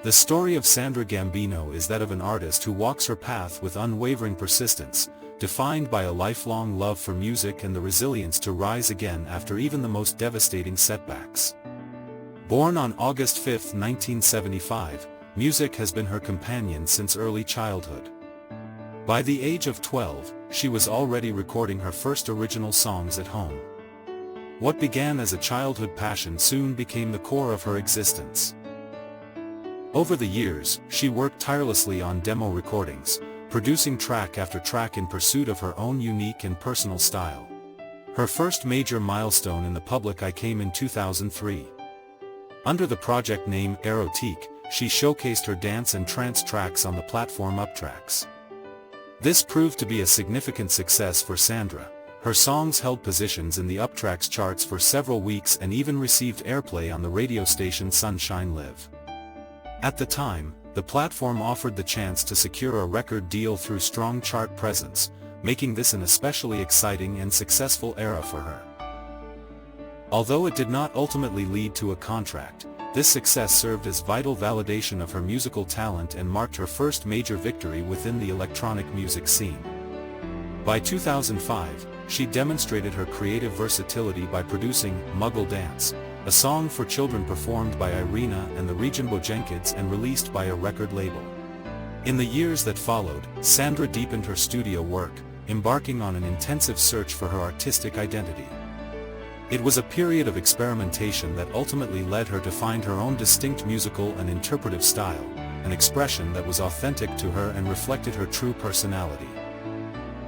The story of Sandra Gambino is that of an artist who walks her path with unwavering persistence, defined by a lifelong love for music and the resilience to rise again after even the most devastating setbacks. Born on August 5, 1975, music has been her companion since early childhood. By the age of 12, she was already recording her first original songs at home. What began as a childhood passion soon became the core of her existence. Over the years, she worked tirelessly on demo recordings, producing track after track in pursuit of her own unique and personal style. Her first major milestone in the public eye came in 2003. Under the project name Erotique, she showcased her dance and trance tracks on the platform Uptracks. This proved to be a significant success for Sandra. Her songs held positions in the Uptracks charts for several weeks and even received airplay on the radio station Sunshine Live. At the time, the platform offered the chance to secure a record deal through strong chart presence, making this an especially exciting and successful era for her. Although it did not ultimately lead to a contract, this success served as vital validation of her musical talent and marked her first major victory within the electronic music scene. By 2005, she demonstrated her creative versatility by producing Muggle Dance, a song for children performed by Irina and the Region Bojenkids and released by a record label. In the years that followed, Sandra deepened her studio work, embarking on an intensive search for her artistic identity. It was a period of experimentation that ultimately led her to find her own distinct musical and interpretive style, an expression that was authentic to her and reflected her true personality.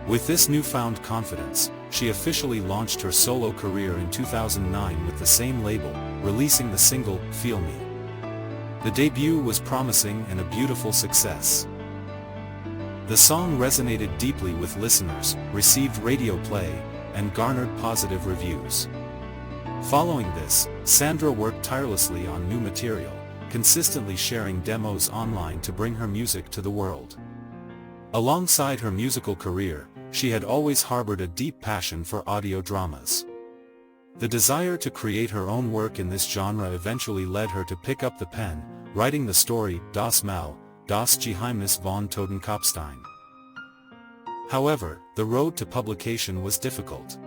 With this newfound confidence, she officially launched her solo career in 2009 with the same label, releasing the single, Feel Me. The debut was promising and a beautiful success. The song resonated deeply with listeners, received radio play, and garnered positive reviews. Following this, Sandra worked tirelessly on new material, consistently sharing demos online to bring her music to the world. Alongside her musical career, she had always harbored a deep passion for audio dramas. The desire to create her own work in this genre eventually led her to pick up the pen, writing the story Das Mal, das Geheimnis von Totenkopfstein. However, the road to publication was difficult.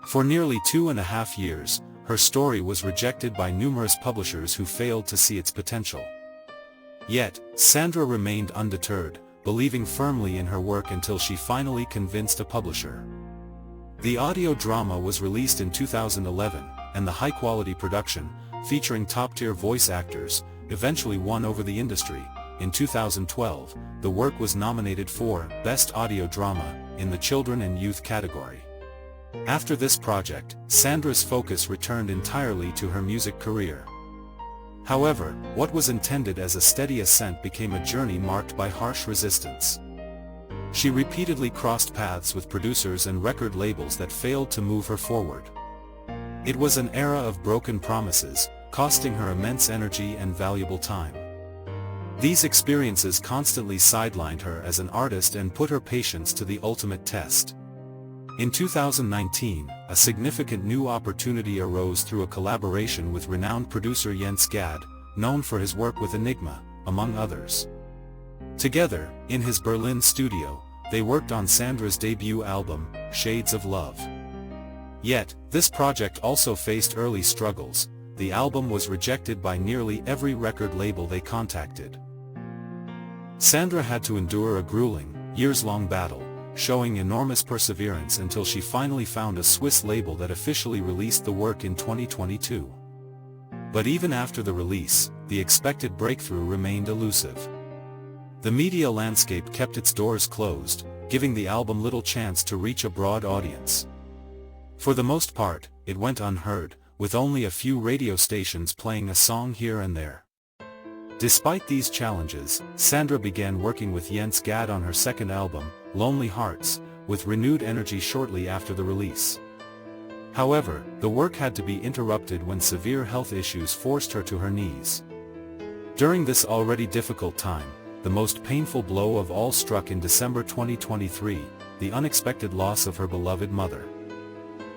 For nearly 2.5 years, her story was rejected by numerous publishers who failed to see its potential. Yet, Sandra remained undeterred, believing firmly in her work until she finally convinced a publisher. The audio drama was released in 2011, and the high-quality production, featuring top-tier voice actors, eventually won over the industry. In 2012, the work was nominated for Best Audio Drama in the Children and Youth category. After this project, Sandra's focus returned entirely to her music career. However, what was intended as a steady ascent became a journey marked by harsh resistance. She repeatedly crossed paths with producers and record labels that failed to move her forward. It was an era of broken promises, costing her immense energy and valuable time. These experiences constantly sidelined her as an artist and put her patience to the ultimate test. In 2019, a significant new opportunity arose through a collaboration with renowned producer Jens Gad, known for his work with Enigma, among others. Together, in his Berlin studio, they worked on Sandra's debut album, Shades of Love. Yet, this project also faced early struggles. The album was rejected by nearly every record label they contacted. Sandra had to endure a grueling, years-long battle, showing enormous perseverance until she finally found a Swiss label that officially released the work in 2022. But even after the release, the expected breakthrough remained elusive. The media landscape kept its doors closed, giving the album little chance to reach a broad audience. For the most part, it went unheard, with only a few radio stations playing a song here and there. Despite these challenges, Sandra began working with Jens Gad on her second album, Lonely Hearts, with renewed energy shortly after the release. However, the work had to be interrupted when severe health issues forced her to her knees. During this already difficult time, the most painful blow of all struck in December 2023, the unexpected loss of her beloved mother.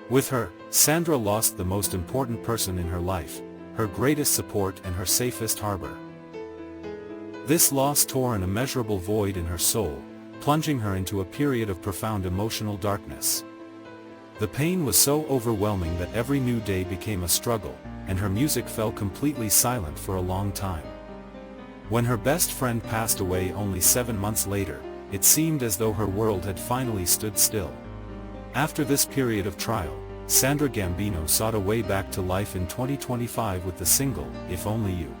With her, Sandra lost the most important person in her life, her greatest support and her safest harbor. This loss tore an immeasurable void in her soul, plunging her into a period of profound emotional darkness. The pain was so overwhelming that every new day became a struggle, and her music fell completely silent for a long time. When her best friend passed away only 7 months later, it seemed as though her world had finally stood still. After this period of trial, Sandra Gambino sought a way back to life in 2025 with the single, If Only You.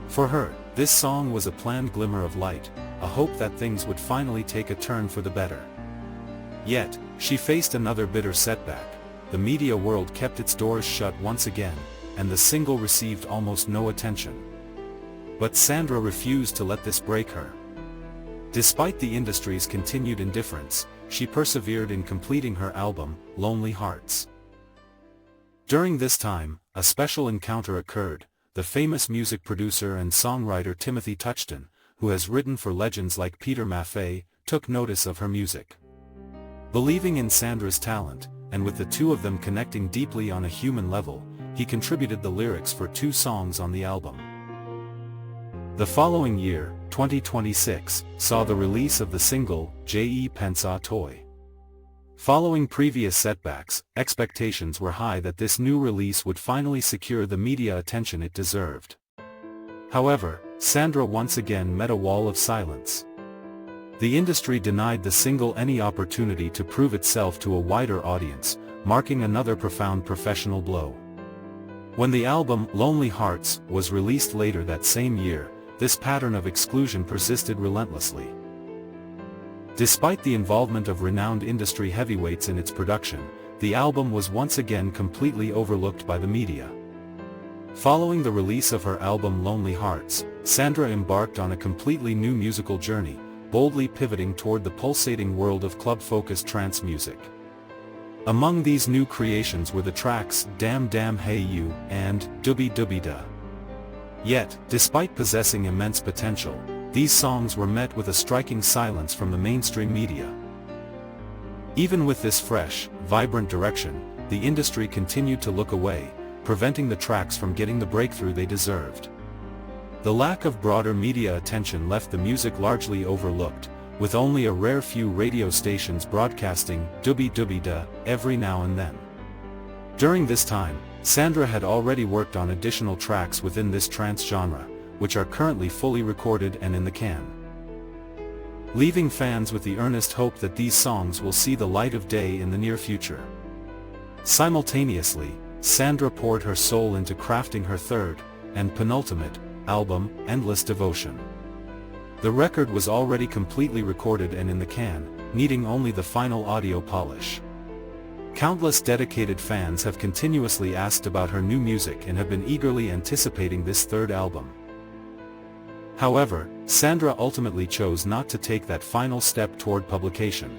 For her, this song was a planned glimmer of light, a hope that things would finally take a turn for the better. Yet, she faced another bitter setback. The media world kept its doors shut once again, and the single received almost no attention. But Sandra refused to let this break her. Despite the industry's continued indifference, she persevered in completing her album, Lonely Hearts. During this time, a special encounter occurred. The famous music producer and songwriter Timothy Touchton, who has written for legends like Peter Maffay, took notice of her music. Believing in Sandra's talent, and with the two of them connecting deeply on a human level, he contributed the lyrics for 2 songs on the album. The following year, 2026, saw the release of the single, Je pense à toi. Following previous setbacks, expectations were high that this new release would finally secure the media attention it deserved. However, Sandra once again met a wall of silence. The industry denied the single any opportunity to prove itself to a wider audience, marking another profound professional blow. When the album, Lonely Hearts, was released later that same year, this pattern of exclusion persisted relentlessly. Despite the involvement of renowned industry heavyweights in its production, the album was once again completely overlooked by the media. Following the release of her album Lonely Hearts, Sandra embarked on a completely new musical journey, boldly pivoting toward the pulsating world of club-focused trance music. Among these new creations were the tracks Damn Damn Hey You and Dooby Dooby Da. Yet, despite possessing immense potential, these songs were met with a striking silence from the mainstream media. Even with this fresh, vibrant direction, the industry continued to look away, preventing the tracks from getting the breakthrough they deserved. The lack of broader media attention left the music largely overlooked, with only a rare few radio stations broadcasting Dooby Dooby Da every now and then. During this time, Sandra had already worked on additional tracks within this trance genre, which are currently fully recorded and in the can, leaving fans with the earnest hope that these songs will see the light of day in the near future. Simultaneously, Sandra poured her soul into crafting her third, and penultimate, album, Endless Devotion. The record was already completely recorded and in the can, needing only the final audio polish. Countless dedicated fans have continuously asked about her new music and have been eagerly anticipating this third album. However, Sandra ultimately chose not to take that final step toward publication.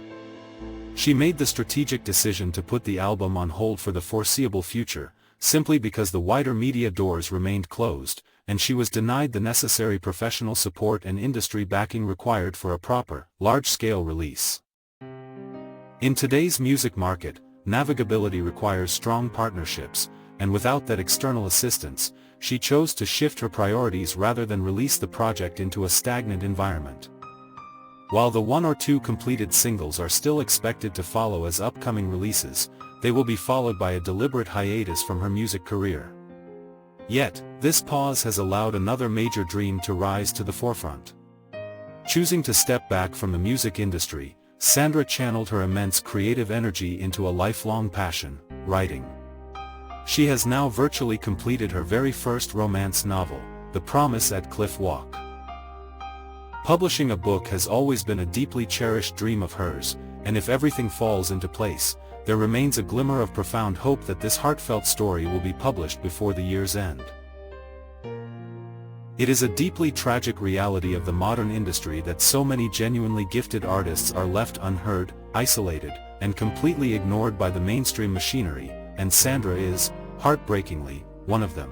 She made the strategic decision to put the album on hold for the foreseeable future, simply because the wider media doors remained closed, and she was denied the necessary professional support and industry backing required for a proper, large-scale release. In today's music market, navigability requires strong partnerships, and without that external assistance, she chose to shift her priorities rather than release the project into a stagnant environment. While the 1 or 2 completed singles are still expected to follow as upcoming releases, they will be followed by a deliberate hiatus from her music career. Yet, this pause has allowed another major dream to rise to the forefront. Choosing to step back from the music industry, Sandra channeled her immense creative energy into a lifelong passion, writing. She has now virtually completed her very first romance novel, The Promise at Cliff Walk. Publishing a book has always been a deeply cherished dream of hers, and if everything falls into place, there remains a glimmer of profound hope that this heartfelt story will be published before the year's end. It is a deeply tragic reality of the modern industry that so many genuinely gifted artists are left unheard, isolated, and completely ignored by the mainstream machinery, and Sandra is, heartbreakingly, one of them.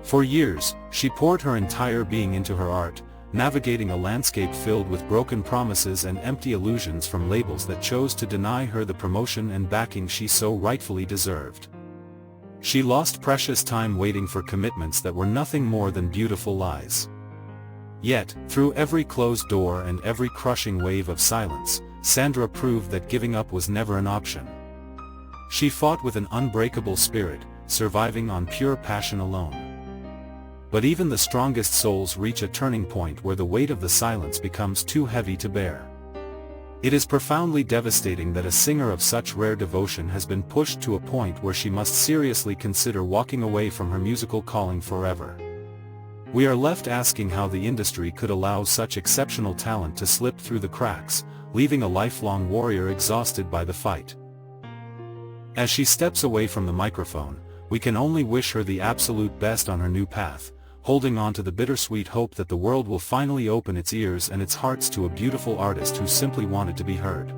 For years, she poured her entire being into her art, navigating a landscape filled with broken promises and empty illusions from labels that chose to deny her the promotion and backing she so rightfully deserved. She lost precious time waiting for commitments that were nothing more than beautiful lies. Yet, through every closed door and every crushing wave of silence, Sandra proved that giving up was never an option. She fought with an unbreakable spirit, surviving on pure passion alone. But even the strongest souls reach a turning point where the weight of the silence becomes too heavy to bear. It is profoundly devastating that a singer of such rare devotion has been pushed to a point where she must seriously consider walking away from her musical calling forever. We are left asking how the industry could allow such exceptional talent to slip through the cracks, leaving a lifelong warrior exhausted by the fight. As she steps away from the microphone, we can only wish her the absolute best on her new path, holding on to the bittersweet hope that the world will finally open its ears and its hearts to a beautiful artist who simply wanted to be heard.